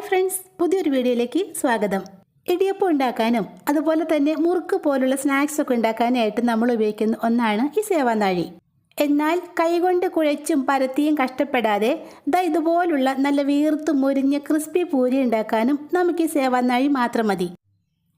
Hi friends, പുതിയൊരു വീഡിയോയിലേക്ക് സ്വാഗതം. ഇടിയപ്പം ഉണ്ടാക്കാനും അതുപോലെ തന്നെ മുറുക്ക് പോലുള്ള സ്നാക്സ് ഒക്കെ ഉണ്ടാക്കാനായിട്ട് നമ്മൾ ഉപയോഗിക്കുന്ന ഒന്നാണ് ഈ സേവാനാഴി. എന്നാൽ കൈകൊണ്ട് കുഴച്ചും പരത്തിയും കഷ്ടപ്പെടാതെ ഇതുപോലുള്ള നല്ല വീർത്ത് മുരിഞ്ഞ ക്രിസ്പി പൂരി ഉണ്ടാക്കാനും നമുക്ക് ഈ സേവാനാഴി മാത്രം മതി.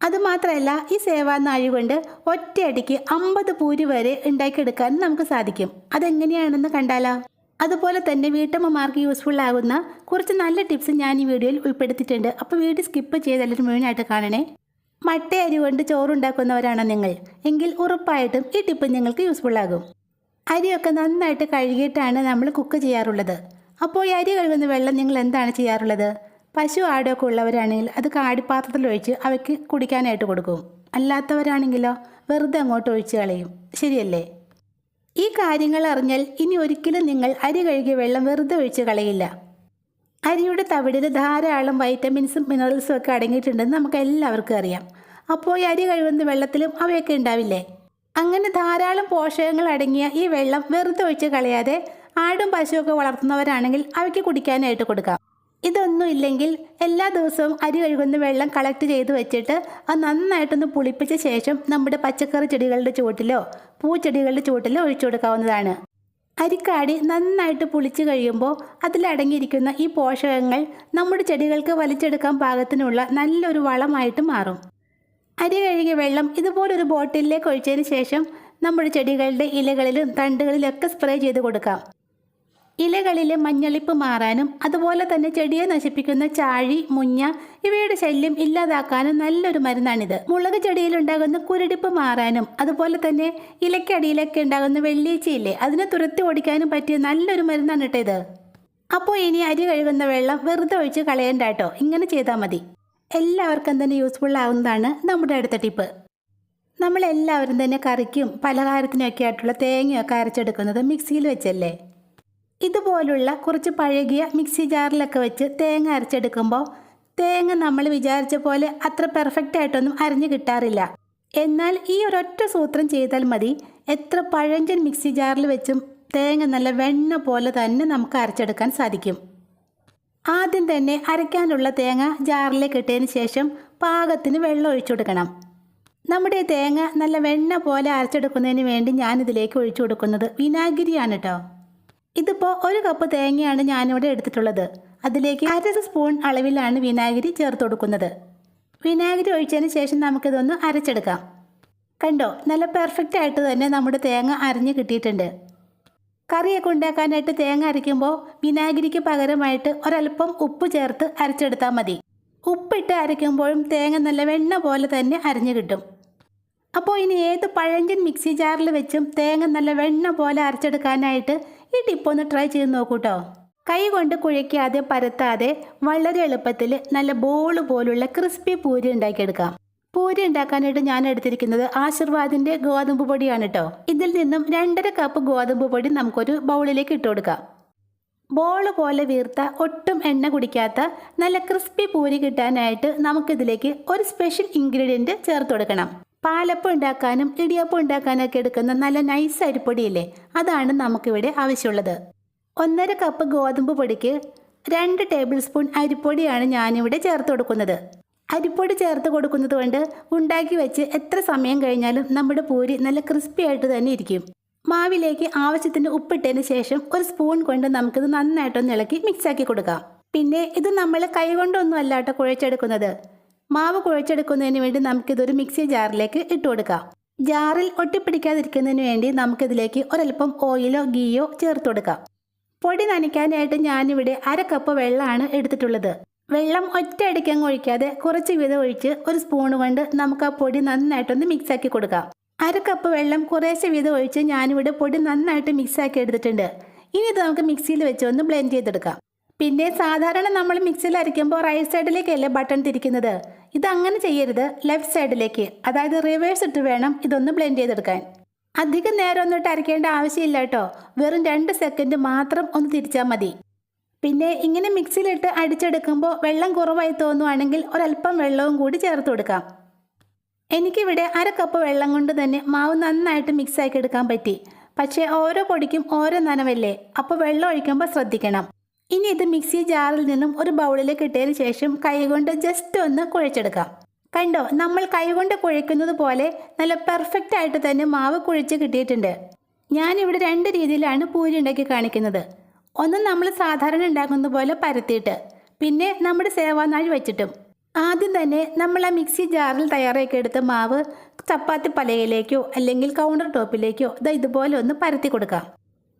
അതുമാത്രമല്ല, ഈ സേവാനാഴി കൊണ്ട് ഒറ്റയടിക്ക് 50 പൂരി വരെ ഉണ്ടാക്കിയെടുക്കാനും നമുക്ക് സാധിക്കും. അതെങ്ങനെയാണെന്ന് കണ്ടാലോ? അതുപോലെ തന്നെ വീട്ടമ്മമാർക്ക് യൂസ്ഫുൾ ആകുന്ന കുറച്ച് നല്ല ടിപ്സ് ഞാൻ ഈ വീഡിയോയിൽ ഉൾപ്പെടുത്തിയിട്ടുണ്ട്. അപ്പോൾ വീഡിയോ സ്കിപ്പ് ചെയ്ത് എല്ലാവരും മുഴുവനായിട്ട് കാണണേ. മട്ട അരി കൊണ്ട് ചോറുണ്ടാക്കുന്നവരാണോ നിങ്ങൾ എങ്കിൽ ഉറപ്പായിട്ടും ഈ ടിപ്പ് നിങ്ങൾക്ക് യൂസ്ഫുൾ ആകും. അരിയൊക്കെ നന്നായിട്ട് കഴുകിയിട്ടാണ് നമ്മൾ കുക്ക് ചെയ്യാറുള്ളത്. അപ്പോൾ ഈ അരി കഴുകുന്ന വെള്ളം നിങ്ങൾ എന്താണ് ചെയ്യാറുള്ളത്? പശു ആടൊക്കെ ഉള്ളവരാണെങ്കിൽ അത് കാടിപ്പാത്രത്തിലൊഴിച്ച് അവയ്ക്ക് കുടിക്കാനായിട്ട് കൊടുക്കും. അല്ലാത്തവരാണെങ്കിലോ വെറുതെ അങ്ങോട്ട് ഒഴിച്ച് കളയും. ശരിയല്ലേ? ഈ കാര്യങ്ങൾ അറിഞ്ഞാൽ ഇനി ഒരിക്കലും നിങ്ങൾ അരി കഴുകിയ വെള്ളം വെറുതെ ഒഴിച്ച് കളയില്ല. അരിയുടെ തവിടിൽ ധാരാളം വൈറ്റമിൻസും മിനറൽസും ഒക്കെ അടങ്ങിയിട്ടുണ്ടെന്ന് നമുക്ക് എല്ലാവർക്കും അറിയാം. അപ്പോൾ ഈ അരി കഴുകുന്ന വെള്ളത്തിലും അവയൊക്കെ ഉണ്ടാവില്ലേ? അങ്ങനെ ധാരാളം പോഷകങ്ങൾ അടങ്ങിയ ഈ വെള്ളം വെറുതെ ഒഴിച്ച് കളയാതെ ആടും പശുവൊക്കെ വളർത്തുന്നവരാണെങ്കിൽ അവയ്ക്ക് കുടിക്കാനായിട്ട് കൊടുക്കാം. ഇതൊന്നും ഇല്ലെങ്കിൽ എല്ലാ ദിവസവും അരി കഴുകുന്ന വെള്ളം കളക്ട് ചെയ്ത് വെച്ചിട്ട് അത് നന്നായിട്ടൊന്ന് പുളിപ്പിച്ച ശേഷം നമ്മുടെ പച്ചക്കറി ചെടികളുടെ ചുവട്ടിലോ പൂച്ചെടികളുടെ ചുവട്ടിലോ ഒഴിച്ചു കൊടുക്കാവുന്നതാണ്. അരിക്കാടി നന്നായിട്ട് പുളിച്ച് കഴിയുമ്പോൾ അതിലടങ്ങിയിരിക്കുന്ന ഈ പോഷകങ്ങൾ നമ്മുടെ ചെടികൾക്ക് വലിച്ചെടുക്കാൻ പാകത്തിനുള്ള നല്ലൊരു വളമായിട്ട് മാറും. അരി കഴുകിയ വെള്ളം ഇതുപോലൊരു ബോട്ടിലേക്ക് ഒഴിച്ചതിന് ശേഷം നമ്മുടെ ചെടികളുടെ ഇലകളിലും തണ്ടുകളിലൊക്കെ സ്പ്രേ ചെയ്ത് കൊടുക്കാം. ഇലകളിലെ മഞ്ഞളിപ്പ് മാറാനും അതുപോലെ തന്നെ ചെടിയെ നശിപ്പിക്കുന്ന ചാഴി, മുഞ്ഞ ഇവയുടെ ശല്യം ഇല്ലാതാക്കാനും നല്ലൊരു മരുന്നാണിത്. മുളക് ചെടിയിലുണ്ടാകുന്ന കുരുടിപ്പ് മാറാനും അതുപോലെ തന്നെ ഇലക്കടിയിലൊക്കെ ഉണ്ടാകുന്ന വെള്ളീച്ചയില്ലേ, അതിനെ തുരത്തി ഓടിക്കാനും പറ്റിയ നല്ലൊരു മരുന്നാണ് കേട്ടോ ഇത്. അപ്പോൾ ഇനി അരി കഴുകുന്ന വെള്ളം വെറുതെ ഒഴിച്ച് കളയണ്ട കേട്ടോ, ഇങ്ങനെ ചെയ്താൽ മതി. എല്ലാവർക്കും തന്നെ യൂസ്ഫുൾ ആവുന്നതാണ് നമ്മുടെ അടുത്ത ടിപ്പ്. നമ്മളെല്ലാവരും തന്നെ കറിക്കും പലഹാരത്തിനൊക്കെ ആയിട്ടുള്ള തേങ്ങയൊക്കെ അരച്ചെടുക്കുന്നത് മിക്സിയിൽ വെച്ചല്ലേ? ഇതുപോലുള്ള കുറച്ച് പഴകിയ മിക്സി ജാറിലൊക്കെ വെച്ച് തേങ്ങ അരച്ചെടുക്കുമ്പോൾ തേങ്ങ നമ്മൾ വിചാരിച്ച പോലെ അത്ര പെർഫെക്റ്റ് ആയിട്ടൊന്നും അരിഞ്ഞു കിട്ടാറില്ല. എന്നാൽ ഈ ഒരൊറ്റ സൂത്രം ചെയ്താൽ മതി, എത്ര പഴഞ്ചൻ മിക്സി ജാറിൽ വെച്ചും തേങ്ങ നല്ല വെണ്ണ പോലെ തന്നെ നമുക്ക് അരച്ചെടുക്കാൻ സാധിക്കും. ആദ്യം തന്നെ അരയ്ക്കാനുള്ള തേങ്ങ ജാറിലേക്ക് ഇട്ടതിന് ശേഷം പാകത്തിന് വെള്ളം ഒഴിച്ചു കൊടുക്കണം. നമ്മുടെ തേങ്ങ നല്ല വെണ്ണ പോലെ അരച്ചെടുക്കുന്നതിന് വേണ്ടി ഞാനിതിലേക്ക് ഒഴിച്ചു കൊടുക്കുന്നത് വിനാഗിരിയാണ് കേട്ടോ. ഇതിപ്പോൾ 1 കപ്പ് തേങ്ങയാണ് ഞാനിവിടെ എടുത്തിട്ടുള്ളത്. അതിലേക്ക് 1/2 സ്പൂൺ അളവിലാണ് വിനാഗിരി ചേർത്ത് കൊടുക്കുന്നത്. വിനാഗിരി ഒഴിച്ചതിന് ശേഷം നമുക്കിതൊന്ന് അരച്ചെടുക്കാം. കണ്ടോ, നല്ല പെർഫെക്റ്റ് ആയിട്ട് തന്നെ നമ്മുടെ തേങ്ങ അരഞ്ഞ് കിട്ടിയിട്ടുണ്ട്. കറിയൊക്കെ ഉണ്ടാക്കാനായിട്ട് തേങ്ങ അരയ്ക്കുമ്പോൾ വിനാഗിരിക്ക് പകരമായിട്ട് ഒരല്പം ഉപ്പ് ചേർത്ത് അരച്ചെടുത്താൽ മതി. ഉപ്പിട്ട് അരയ്ക്കുമ്പോഴും തേങ്ങ നല്ല വെണ്ണ പോലെ തന്നെ അരഞ്ഞു കിട്ടും. അപ്പോൾ ഇനി ഏത് പഴഞ്ചൻ മിക്സി ജാറിൽ വെച്ചും തേങ്ങ നല്ല വെണ്ണ പോലെ അരച്ചെടുക്കാനായിട്ട് ഈ ടിപ്പൊന്ന് ട്രൈ ചെയ്ത് നോക്കൂട്ടോ. കൈ കൊണ്ട് കുഴയ്ക്കാതെ പരത്താതെ വളരെ എളുപ്പത്തിൽ നല്ല ബോൾ പോലുള്ള ക്രിസ്പി പൂരി ഉണ്ടാക്കിയെടുക്കാം. പൂരി ഉണ്ടാക്കാനായിട്ട് ഞാൻ എടുത്തിരിക്കുന്നത് ആശീർവാദിൻ്റെ ഗോതമ്പ് പൊടിയാണ് കേട്ടോ. ഇതിൽ നിന്നും 2.5 കപ്പ് ഗോതമ്പ് പൊടി നമുക്കൊരു ബൗളിലേക്ക് ഇട്ട് കൊടുക്കാം. ബോൾ പോലെ വീർത്ത ഒട്ടും എണ്ണ കുടിക്കാത്ത നല്ല ക്രിസ്പി പൂരി കിട്ടാനായിട്ട് നമുക്കിതിലേക്ക് ഒരു സ്പെഷ്യൽ ഇൻഗ്രീഡിയൻറ്റ് ചേർത്ത് കൊടുക്കണം. പാലപ്പം ഉണ്ടാക്കാനും ഇടിയപ്പം ഉണ്ടാക്കാനൊക്കെ എടുക്കുന്ന നല്ല നൈസ് അരിപ്പൊടിയില്ലേ, അതാണ് നമുക്കിവിടെ ആവശ്യമുള്ളത്. 1.5 കപ്പ് ഗോതമ്പ് പൊടിക്ക് 2 ടേബിൾ സ്പൂൺ അരിപ്പൊടിയാണ് ഞാനിവിടെ ചേർത്ത് കൊടുക്കുന്നത്. അരിപ്പൊടി ചേർത്ത് കൊടുക്കുന്നത് കൊണ്ട് ഉണ്ടാക്കി വെച്ച് എത്ര സമയം കഴിഞ്ഞാലും നമ്മുടെ പൂരി നല്ല ക്രിസ്പി ആയിട്ട് തന്നെ ഇരിക്കും. മാവിലേക്ക് ആവശ്യത്തിന് ഉപ്പിട്ടതിന് ശേഷം ഒരു സ്പൂൺ കൊണ്ട് നമുക്കിത് നന്നായിട്ടൊന്ന് ഇളക്കി മിക്സാക്കി കൊടുക്കാം. പിന്നെ ഇത് നമ്മൾ കൈകൊണ്ടൊന്നും അല്ലാട്ടോ കുഴച്ചെടുക്കുന്നത്. മാവ് കുഴച്ചെടുക്കുന്നതിന് വേണ്ടി നമുക്കിതൊരു മിക്സി ജാറിലേക്ക് ഇട്ട് കൊടുക്കാം. ജാറിൽ ഒട്ടിപ്പിടിക്കാതിരിക്കുന്നതിന് വേണ്ടി നമുക്കിതിലേക്ക് ഒരല്പം ഓയിലോ ഗീയോ ചേർത്ത് കൊടുക്കാം. പൊടി നനയ്ക്കാനായിട്ട് ഞാനിവിടെ 1/2 കപ്പ് വെള്ളമാണ് എടുത്തിട്ടുള്ളത്. വെള്ളം ഒറ്റയടിക്കങ്ങ് ഒഴിക്കാതെ കുറച്ച് വീതം ഒഴിച്ച് ഒരു സ്പൂൺ കൊണ്ട് നമുക്ക് ആ പൊടി നന്നായിട്ടൊന്ന് മിക്സാക്കി കൊടുക്കാം. 1/2 കപ്പ് വെള്ളം കുറേശ്ശെ വീതം ഒഴിച്ച് ഞാനിവിടെ പൊടി നന്നായിട്ട് മിക്സാക്കി എടുത്തിട്ടുണ്ട്. ഇനി ഇത് നമുക്ക് മിക്സിയിൽ വെച്ച് ഒന്ന് ബ്ലെൻഡ് ചെയ്തെടുക്കാം. പിന്നെ സാധാരണ നമ്മൾ മിക്സിയിൽ അരയ്ക്കുമ്പോൾ റൈറ്റ് സൈഡിലേക്കല്ലേ ബട്ടൺ തിരിക്കുന്നത്. ഇതങ്ങനെ ചെയ്യരുത്, ലെഫ്റ്റ് സൈഡിലേക്ക്, അതായത് റിവേഴ്സ് ഇട്ട് വേണം ഇതൊന്ന് ബ്ലെൻഡ് ചെയ്തെടുക്കാൻ. അധികം നേരം ഒന്നിട്ട് അരയ്ക്കേണ്ട ആവശ്യമില്ല കേട്ടോ, വെറും 2 സെക്കൻഡ് മാത്രം ഒന്ന് തിരിച്ചാൽ മതി. പിന്നെ ഇങ്ങനെ മിക്സിയിലിട്ട് അടിച്ചെടുക്കുമ്പോൾ വെള്ളം കുറവായി തോന്നുവാണെങ്കിൽ ഒരല്പം വെള്ളവും കൂടി ചേർത്ത് കൊടുക്കാം. എനിക്കിവിടെ 1/2 കപ്പ് വെള്ളം കൊണ്ട് തന്നെ മാവ് നന്നായിട്ട് മിക്സാക്കി എടുക്കാൻ പറ്റി. പക്ഷേ ഓരോ പൊടിക്കും ഓരോ നനവല്ലേ, അപ്പോൾ വെള്ളം ഒഴിക്കുമ്പോൾ ശ്രദ്ധിക്കണം. ഇനി ഇത് മിക്സി ജാറിൽ നിന്നും ഒരു ബൗളിലേക്ക് ഇട്ടതിന് ശേഷം കൈകൊണ്ട് ജസ്റ്റ് ഒന്ന് കുഴച്ചെടുക്കാം. കണ്ടോ, നമ്മൾ കൈകൊണ്ട് കുഴയ്ക്കുന്നത് പോലെ നല്ല പെർഫെക്റ്റ് ആയിട്ട് തന്നെ മാവ് കുഴച്ച് കിട്ടിയിട്ടുണ്ട്. ഞാനിവിടെ 2 രീതിയിലാണ് പൂരി ഉണ്ടാക്കി കാണിക്കുന്നത്. ഒന്ന് നമ്മൾ സാധാരണ ഉണ്ടാക്കുന്ന പോലെ പരത്തിയിട്ട്, പിന്നെ നമ്മുടെ സേവാനാഴി വെച്ചിട്ടും. ആദ്യം തന്നെ നമ്മൾ ആ മിക്സി ജാറിൽ തയ്യാറാക്കി എടുത്ത മാവ് ചപ്പാത്തി പലകയിലേക്കോ അല്ലെങ്കിൽ കൗണ്ടർ ടോപ്പിലേക്കോ ഇതുപോലെ ഒന്ന് പരത്തി കൊടുക്കാം.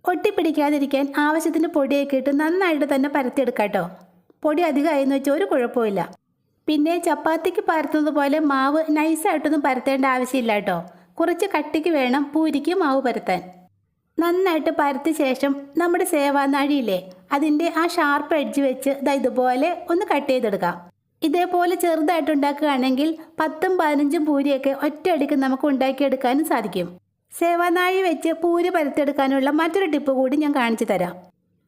ഒട്ടിപ്പിടിക്കാതിരിക്കാൻ ആവശ്യത്തിന് പൊടിയൊക്കെ ഇട്ട് നന്നായിട്ട് തന്നെ പരത്തിയെടുക്കാം കേട്ടോ. പൊടി അധികമായെന്ന് വെച്ചാൽ ഒരു കുഴപ്പമില്ല. പിന്നെ ചപ്പാത്തിക്ക് പരത്തുന്നത് പോലെ മാവ് നൈസായിട്ടൊന്നും പരത്തേണ്ട ആവശ്യമില്ല കേട്ടോ. കുറച്ച് കട്ടിക്ക് വേണം പൂരിക്ക് മാവ് പരത്താൻ. നന്നായിട്ട് പരത്തിയ ശേഷം നമ്മുടെ സേവാനാഴിയില്ലേ, അതിൻ്റെ ആ ഷാർപ്പ് എഡ്ജ് വെച്ച് ഇതുപോലെ ഒന്ന് കട്ട് ചെയ്തെടുക്കാം. ഇതേപോലെ ചെറുതായിട്ട് ഉണ്ടാക്കുകയാണെങ്കിൽ 10ഉം 15ഉം പൂരിയൊക്കെ ഒറ്റയടിക്ക് നമുക്ക് ഉണ്ടാക്കിയെടുക്കാനും സാധിക്കും. സേവാനാഴി വെച്ച് പൂരി പരത്തെടുക്കാനുള്ള മറ്റൊരു ടിപ്പ് കൂടി ഞാൻ കാണിച്ചു തരാം.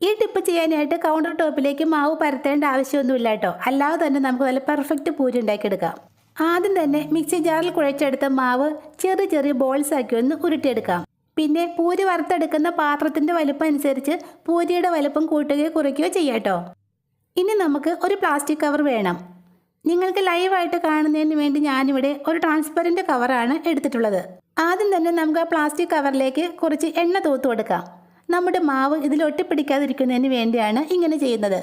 ഈ ടിപ്പ് ചെയ്യാനായിട്ട് കൗണ്ടർ ടോപ്പിലേക്ക് മാവ് പരത്തേണ്ട ആവശ്യമൊന്നുമില്ല കേട്ടോ. അല്ലാതെ തന്നെ നമുക്ക് നല്ല പെർഫെക്റ്റ് പൂരി ഉണ്ടാക്കിയെടുക്കാം. ആദ്യം തന്നെ മിക്സി ജാറിൽ കുഴച്ചെടുത്ത മാവ് ചെറിയ ചെറിയ ബോൾസ് ആക്കി ഒന്ന് ഉരുട്ടിയെടുക്കാം. പിന്നെ പൂരി വറുത്തെടുക്കുന്ന പാത്രത്തിൻ്റെ വലുപ്പം അനുസരിച്ച് പൂരിയുടെ വലുപ്പം കൂട്ടുകയോ കുറയ്ക്കുകയോ ചെയ്യാം കേട്ടോ. ഇനി നമുക്ക് ഒരു പ്ലാസ്റ്റിക് കവർ വേണം. നിങ്ങൾക്ക് ലൈവായിട്ട് കാണുന്നതിന് വേണ്ടി ഞാനിവിടെ ഒരു ട്രാൻസ്പെറൻറ്റ് കവറാണ് എടുത്തിട്ടുള്ളത്. ആദ്യം തന്നെ നമുക്ക് ആ പ്ലാസ്റ്റിക് കവറിലേക്ക് കുറച്ച് എണ്ണ തൂത്ത് കൊടുക്കാം. നമ്മുടെ മാവ് ഇതിൽ ഒട്ടിപ്പിടിക്കാതിരിക്കുന്നതിന് വേണ്ടിയാണ് ഇങ്ങനെ ചെയ്യുന്നത്.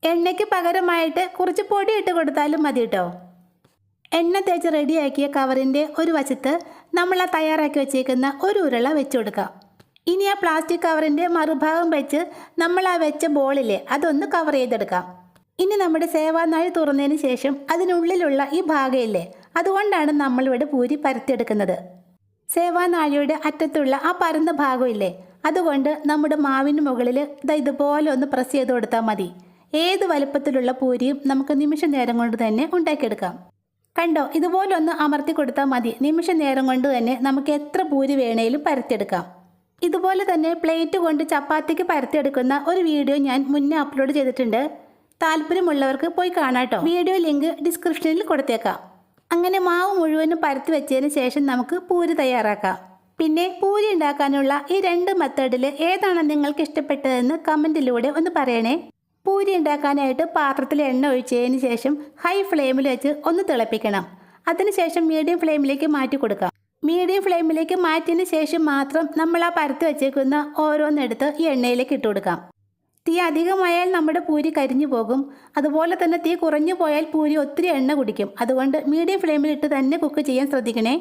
എണ്ണയ്ക്ക് പകരമായിട്ട് കുറച്ച് പൊടി ഇട്ട് കൊടുത്താലും മതി കേട്ടോ. എണ്ണ തേച്ച് റെഡിയാക്കിയ കവറിൻ്റെ ഒരു വശത്ത് നമ്മൾ ആ തയ്യാറാക്കി വെച്ചേക്കുന്ന ഒരു ഉരുള വെച്ച് കൊടുക്കാം. ഇനി ആ പ്ലാസ്റ്റിക് കവറിൻ്റെ മറുഭാഗം വെച്ച് നമ്മൾ ആ വെച്ച ബോളിലെ അതൊന്ന് കവർ ചെയ്തെടുക്കാം. ഇനി നമ്മുടെ സേവാനാഴി തുറന്നതിന് ശേഷം അതിനുള്ളിലുള്ള ഈ ഭാഗമില്ലേ, അതുകൊണ്ടാണ് നമ്മളിവിടെ പൂരി പരത്തിയെടുക്കുന്നത്. സേവാനാഴിയുടെ അറ്റത്തുള്ള ആ പരന്ന ഭാഗമില്ലേ, അതുകൊണ്ട് നമ്മുടെ മാവിന് മുകളിൽ ഇതുപോലെ ഒന്ന് പ്രസ് ചെയ്ത് കൊടുത്താൽ മതി. ഏത് വലുപ്പത്തിലുള്ള പൂരിയും നമുക്ക് നിമിഷ നേരം കൊണ്ട് തന്നെ ഉണ്ടാക്കിയെടുക്കാം. കണ്ടോ, ഇതുപോലെ ഒന്ന് അമർത്തി കൊടുത്താൽ മതി. നിമിഷ നേരം കൊണ്ട് തന്നെ നമുക്ക് എത്ര പൂരി വേണേലും പരത്തിയെടുക്കാം. ഇതുപോലെ തന്നെ പ്ലേറ്റ് കൊണ്ട് ചപ്പാത്തിക്ക് പരത്തിയെടുക്കുന്ന ഒരു വീഡിയോ ഞാൻ മുന്നേ അപ്ലോഡ് ചെയ്തിട്ടുണ്ട്. താല്പര്യമുള്ളവർക്ക് പോയി കാണാട്ടോ. വീഡിയോ ലിങ്ക് ഡിസ്ക്രിപ്ഷനിൽ കൊടുത്തേക്കാം. അങ്ങനെ മാവ് മുഴുവനും പരത്തി വെച്ചതിന് ശേഷം നമുക്ക് പൂരി തയ്യാറാക്കാം. പിന്നെ പൂരി ഉണ്ടാക്കാനുള്ള ഈ 2 മെത്തേഡിൽ ഏതാണ് നിങ്ങൾക്ക് ഇഷ്ടപ്പെട്ടതെന്ന് കമൻറ്റിലൂടെ ഒന്ന് പറയണേ. പൂരി ഉണ്ടാക്കാനായിട്ട് പാത്രത്തിൽ എണ്ണ ഒഴിച്ചതിന് ശേഷം ഹൈ ഫ്ലെയിമിൽ വെച്ച് ഒന്ന് തിളപ്പിക്കണം. അതിനുശേഷം മീഡിയം ഫ്ലെയിമിലേക്ക് മാറ്റി കൊടുക്കാം. മീഡിയം ഫ്ലെയിമിലേക്ക് മാറ്റിയതിന് ശേഷം മാത്രം നമ്മൾ ആ പരത്തി വെച്ചേക്കുന്ന ഓരോന്നെടുത്ത് ഈ എണ്ണയിലേക്ക് ഇട്ട് കൊടുക്കാം. തീ അധികമായാൽ നമ്മുടെ പൂരി കരിഞ്ഞു പോകും. അതുപോലെ തന്നെ തീ കുറഞ്ഞു പോയാൽ പൂരി ഒത്തിരി എണ്ണ കുടിക്കും. അതുകൊണ്ട് മീഡിയം ഫ്ലെയിമിലിട്ട് തന്നെ കുക്ക് ചെയ്യാൻ ശ്രദ്ധിക്കണേ.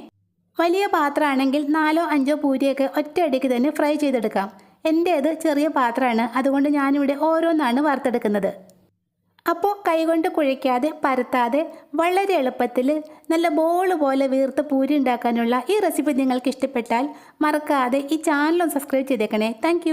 വലിയ പാത്രമാണെങ്കിൽ 4ഓ 5ഓ പൂരിയൊക്കെ ഒറ്റയടിക്ക് തന്നെ ഫ്രൈ ചെയ്തെടുക്കാം. എൻ്റേത് ചെറിയ പാത്രമാണ്, അതുകൊണ്ട് ഞാനിവിടെ ഓരോന്നാണ് വറുത്തെടുക്കുന്നത്. അപ്പോൾ കൈകൊണ്ട് കുഴയ്ക്കാതെ പരത്താതെ വളരെ എളുപ്പത്തിൽ നല്ല ബോൾ പോലെ വീർത്ത് പൂരി ഉണ്ടാക്കാനുള്ള ഈ റെസിപ്പി നിങ്ങൾക്ക് ഇഷ്ടപ്പെട്ടാൽ മറക്കാതെ ഈ ചാനൽ സബ്സ്ക്രൈബ് ചെയ്തേക്കണേ. താങ്ക്